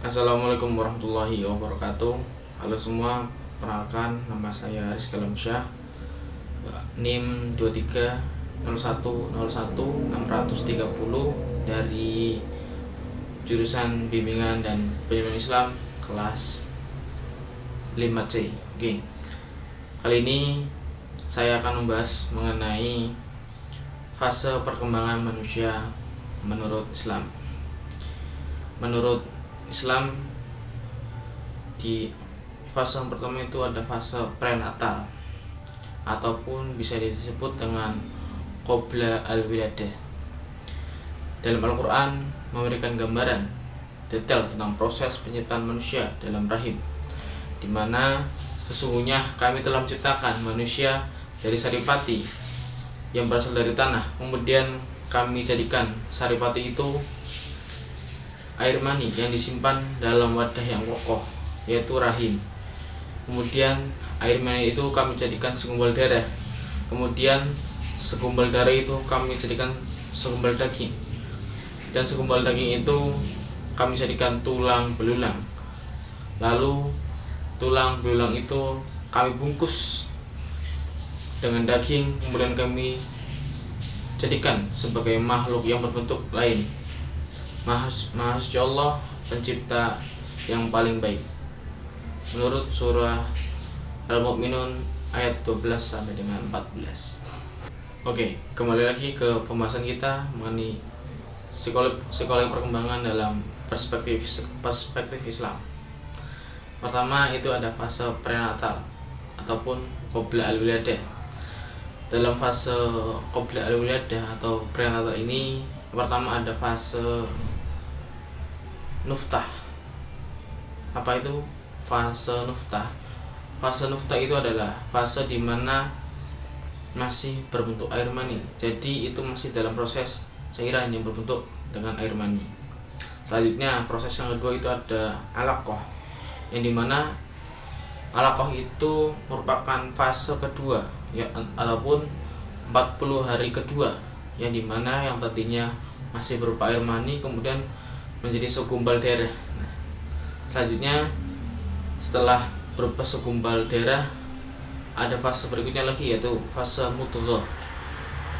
Assalamualaikum warahmatullahi wabarakatuh. Halo semua, perkenalkan nama saya Rizky Alamsyah, NIM 2301010630 dari jurusan Bimbingan dan Pendidikan Islam kelas 5C. Oke. Kali ini saya akan membahas mengenai fase perkembangan manusia menurut Islam. Menurut Islam, di fase yang pertama itu ada fase prenatal ataupun bisa disebut dengan qabla al-wiladah. Dalam Al-Quran memberikan gambaran detail tentang proses penciptaan manusia dalam rahim, di mana sesungguhnya kami telah menciptakan manusia dari saripati yang berasal dari tanah. Kemudian kami jadikan saripati itu air mani yang disimpan dalam wadah yang kokoh, yaitu rahim. Kemudian air mani itu kami jadikan segumpal darah. Kemudian segumpal darah itu kami jadikan segumpal daging. Dan segumpal daging itu kami jadikan tulang belulang. Lalu tulang belulang itu kami bungkus dengan daging. Kemudian kami jadikan sebagai makhluk yang berbentuk lain. Masya Allah, pencipta yang paling baik, menurut surah Al-Mu'minun ayat 12 sampai dengan 14. Oke, kembali lagi ke pembahasan kita mengenai psikologi perkembangan dalam perspektif Islam. Pertama itu ada fase prenatal ataupun qabla al-wiladah. Dalam fase qabla al-wiladah atau prenatal ini, pertama ada fase nuftah. Apa itu fase nuftah? Fase nuftah itu adalah fase di mana masih berbentuk air mani. Jadi itu masih dalam proses cairan yang berbentuk dengan air mani. Selanjutnya proses yang kedua itu ada alaqah, yang dimana alaqah itu merupakan fase kedua ya, ataupun 40 hari kedua, yang dimana yang tadinya masih berupa air mani kemudian menjadi segumpal darah. Selanjutnya setelah berupa segumpal darah ada fase berikutnya lagi, yaitu fase mudghah.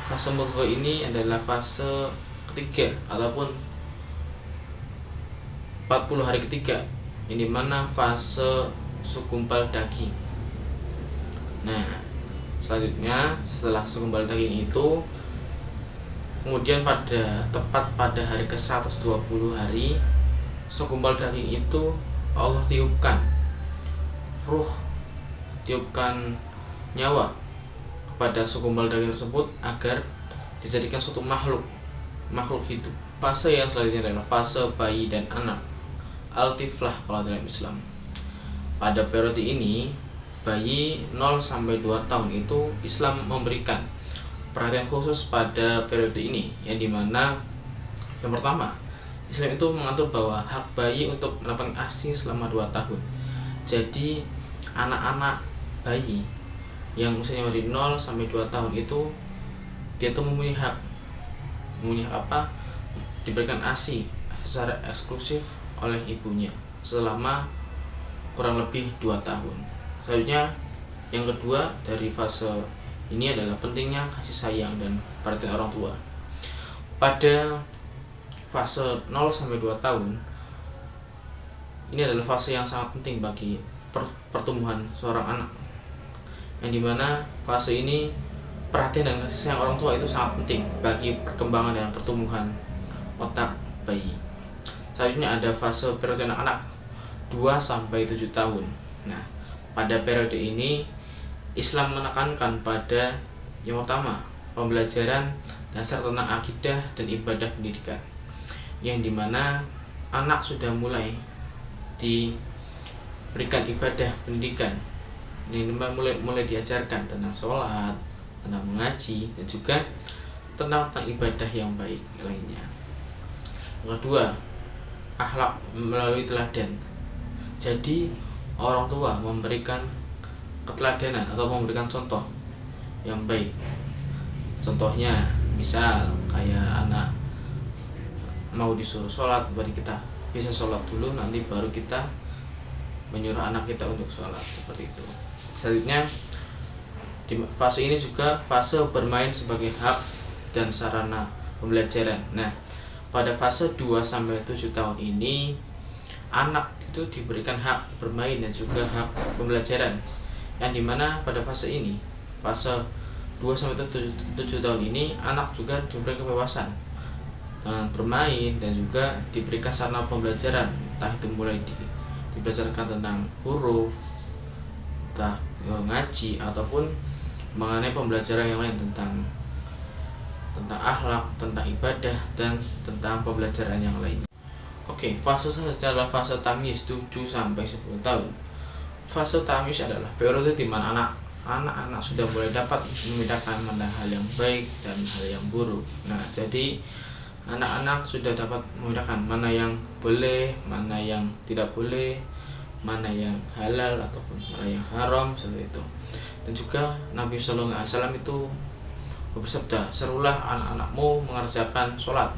Fase mudghah ini adalah fase ketiga ataupun 40 hari ketiga, yang dimana fase segumpal daging. Nah, selanjutnya setelah segumpal daging itu, kemudian tepat pada hari ke-120 hari, segumpal daging itu Allah tiupkan ruh, tiupkan nyawa kepada segumpal daging tersebut agar dijadikan suatu makhluk hidup. Fase yang selanjutnya adalah fase bayi dan anak, al-tiflah kalau dalam Islam. Pada periode ini, bayi 0 sampai 2 tahun itu Islam memberikan perhatian khusus pada periode ini, yang dimana yang pertama, Islam itu mengatur bahwa hak bayi untuk mendapatkan ASI selama 2 tahun. Jadi anak-anak bayi yang usianya dari 0 sampai 2 tahun itu dia tuh mempunyai hak apa? Diberikan ASI secara eksklusif oleh ibunya selama kurang lebih 2 tahun. Selanjutnya yang kedua dari fase ini adalah pentingnya kasih sayang dan perhatian orang tua. Pada fase 0 sampai 2 tahun ini adalah fase yang sangat penting bagi pertumbuhan seorang anak, yang dimana fase ini perhatian dan kasih sayang orang tua itu sangat penting bagi perkembangan dan pertumbuhan otak bayi. Selanjutnya ada fase periode anak-anak 2 sampai 7 tahun. Nah, pada periode ini Islam menekankan pada yang pertama, pembelajaran dasar tentang akidah dan ibadah pendidikan, yang dimana anak sudah mulai diberikan ibadah pendidikan, yang mulai diajarkan tentang sholat, tentang mengaji, dan juga tentang ibadah yang baik lainnya. Yang kedua, akhlak melalui teladan. Jadi orang tua memberikan keteladanan atau memberikan contoh yang baik. Contohnya misal kayak anak mau disuruh sholat, berarti kita bisa sholat dulu, nanti baru kita menyuruh anak kita untuk sholat, seperti itu. Selanjutnya di fase ini juga fase bermain sebagai hak dan sarana pembelajaran. Nah, pada fase 2-7 tahun ini anak itu diberikan hak bermain dan juga hak pembelajaran, yang dimana pada fase ini, fase 2-7 tahun ini, anak juga diberikan kebebasan bermain dan juga diberikan sarana pembelajaran, entah itu mulai dibelajarkan tentang huruf, entah ngaji, ataupun mengenai pembelajaran yang lain tentang akhlak, tentang ibadah, dan tentang pembelajaran yang lain. Oke, fase selanjutnya adalah fase tamyiz 7-10 tahun. Fase tamyiz adalah periode di mana anak-anak sudah mulai dapat membedakan mana hal yang baik dan hal yang buruk. Nah, jadi anak-anak sudah dapat membedakan mana yang boleh, mana yang tidak boleh, mana yang halal ataupun mana yang haram, seperti itu. Dan juga Nabi Shallallahu Alaihi Wasallam itu bersabda, serulah anak-anakmu mengerjakan sholat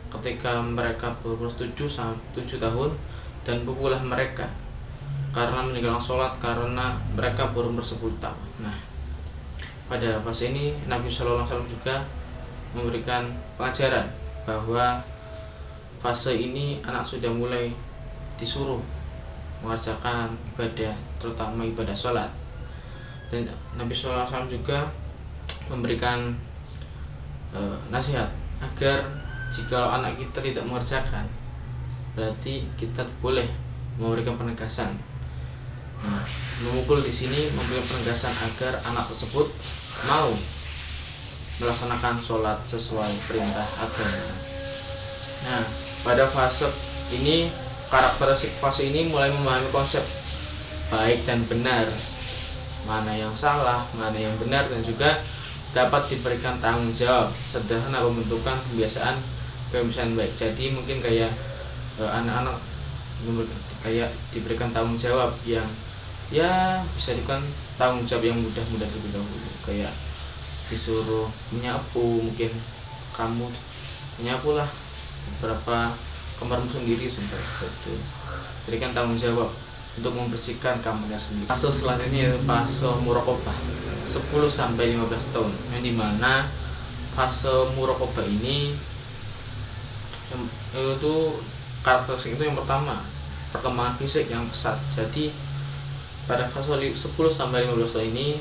ketika mereka berumur 7 tahun, dan pukullah mereka karena meninggalkan sholat karena mereka berumur 10 tahun. Nah, pada fase ini Nabi Shallallahu Alaihi Wasallam juga memberikan pengajaran bahwa fase ini anak sudah mulai disuruh mengerjakan ibadah, terutama ibadah sholat. Dan Nabi Shallallahu Alaihi Wasallam juga memberikan nasihat agar jika anak kita tidak mengerjakan, berarti kita boleh memberikan penegasan. Nah, memukul di sini memberikan penegasan agar anak tersebut mau melaksanakan sholat sesuai perintah agama. Nah, pada fase ini, karakteristik fase ini mulai memahami konsep baik dan benar, mana yang salah, mana yang benar, dan juga dapat diberikan tanggung jawab sederhana pembentukan kebiasaan baik. Jadi mungkin kayak anak-anak kayak diberikan tanggung jawab yang ya bisa diberikan tanggung jawab yang mudah-mudah terlebih dahulu, kayak disuruh menyapu, mungkin kamu menyapulah beberapa kamarmu sendiri, seperti itu. Berikan tanggung jawab untuk membersihkan kamarnya sendiri. Fase selanjutnya yaitu fase muraqabah 10-15 tahun, yang dimana fase muraqabah ini itu karakteristik itu yang pertama, perkembangan fisik yang pesat. Jadi pada fase 10-15 tahun ini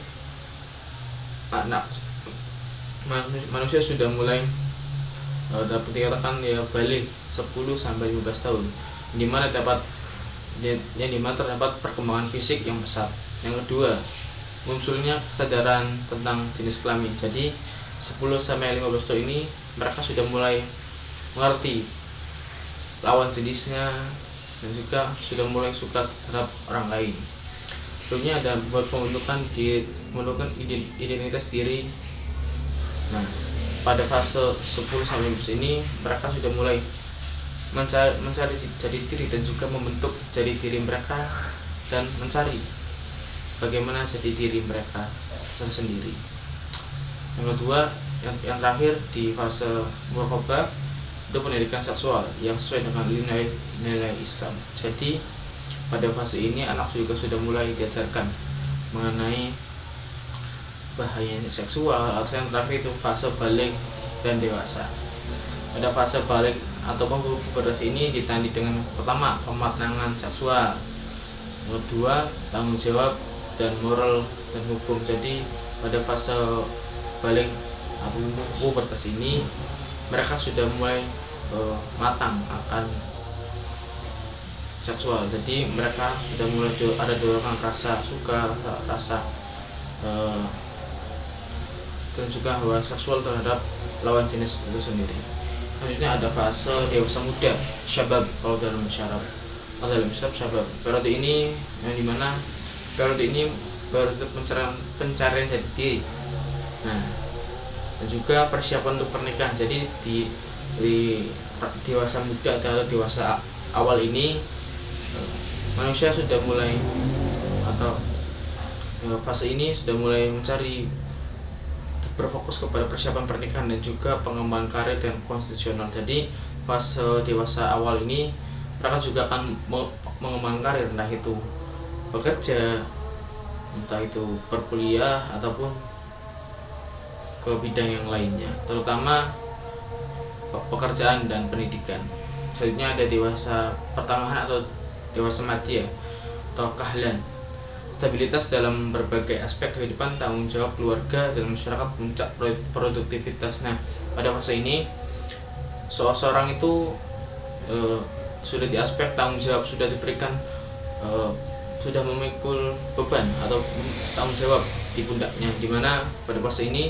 manusia sudah mulai dapat dikatakan ya balik 10-15 tahun, dimana terdapat perkembangan fisik yang pesat. Yang kedua, munculnya kesadaran tentang jenis kelamin. Jadi 10-15 tahun ini mereka sudah mulai mengerti lawan jenisnya dan juga sudah mulai suka terhadap orang lain. Sebelumnya ada buat pembentukan identitas diri. Nah, pada fase 10-15 ini mereka sudah mulai mencari jati diri dan juga membentuk jati diri mereka dan mencari bagaimana jati diri mereka tersendiri. Yang kedua, yang terakhir di fase muraqabah itu pendidikan seksual yang sesuai dengan nilai Islam. Jadi pada fase ini anak juga sudah mulai diajarkan mengenai bahaya seksual. Atau yang terakhir itu fase balik dan dewasa. Pada fase balik ataupun pubertas ini ditandai dengan pertama pematangan seksual, yang kedua tanggung jawab dan moral dan hukum. Jadi pada fase balik atau pubertas ini mereka sudah mulai matang akan seksual. Jadi mereka sudah mulai ada dorongan rasa suka, rasa dan juga hawa seksual terhadap lawan jenis itu sendiri. Selanjutnya ada fase dewasa muda, syabab kalau dalam syarab atau dalam syabab. Periode ini yang dimana periode ini periode pencarian jati diri. Nah, dan juga persiapan untuk pernikahan. Jadi di dewasa muda atau dewasa awal ini manusia sudah mulai atau fase ini sudah mulai mencari berfokus kepada persiapan pernikahan dan juga pengembangan karir dan konstitusional. Jadi fase dewasa awal ini mereka juga akan mengembangkan karir, entah itu bekerja, entah itu berkuliah ataupun ke bidang yang lainnya, terutama pekerjaan dan pendidikan. Selanjutnya ada dewasa pertengahan atau dewasa madya atau kahlan. Stabilitas dalam berbagai aspek kehidupan, tanggung jawab keluarga dan masyarakat, puncak produktivitas. Nah, pada fase ini seseorang itu sudah di aspek tanggung jawab, sudah diberikan sudah memikul beban atau tanggung jawab di pundaknya, dimana pada fase ini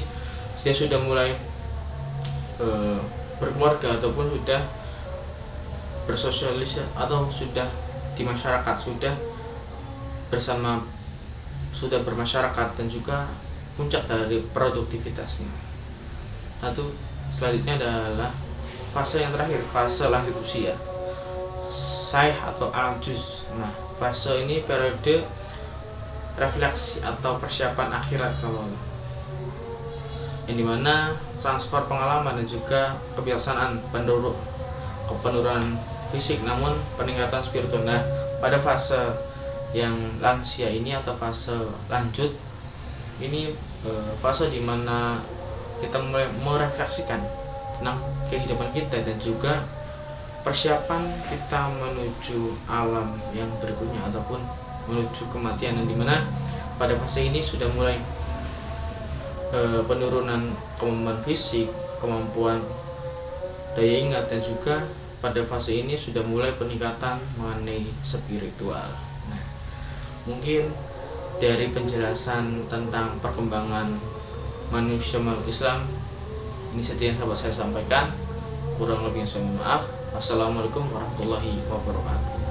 dia sudah mulai berkeluarga ataupun sudah bersosialisasi atau sudah di masyarakat, sudah bermasyarakat dan juga puncak dari produktivitasnya. Lalu selanjutnya adalah fase yang terakhir, fase lanjut usia, Syekh atau Al-Juz. Nah, fase ini periode refleksi atau persiapan akhirat kalau, yang dimana transfer pengalaman dan juga kebiasaan penurunan fisik namun peningkatan spiritual. Nah, pada fase yang lansia ini atau fase lanjut ini fase dimana kita mulai merefleksikan tentang kehidupan kita dan juga persiapan kita menuju alam yang berikutnya ataupun menuju kematian, yang dimana pada fase ini sudah mulai penurunan kemampuan fisik, kemampuan daya ingat, dan juga pada fase ini sudah mulai peningkatan mengenai spiritual. Nah, mungkin dari penjelasan tentang perkembangan manusia memeluk Islam ini saja yang dapat saya sampaikan. Kurang lebihnya saya mohon maaf. Wassalamualaikum warahmatullahi wabarakatuh.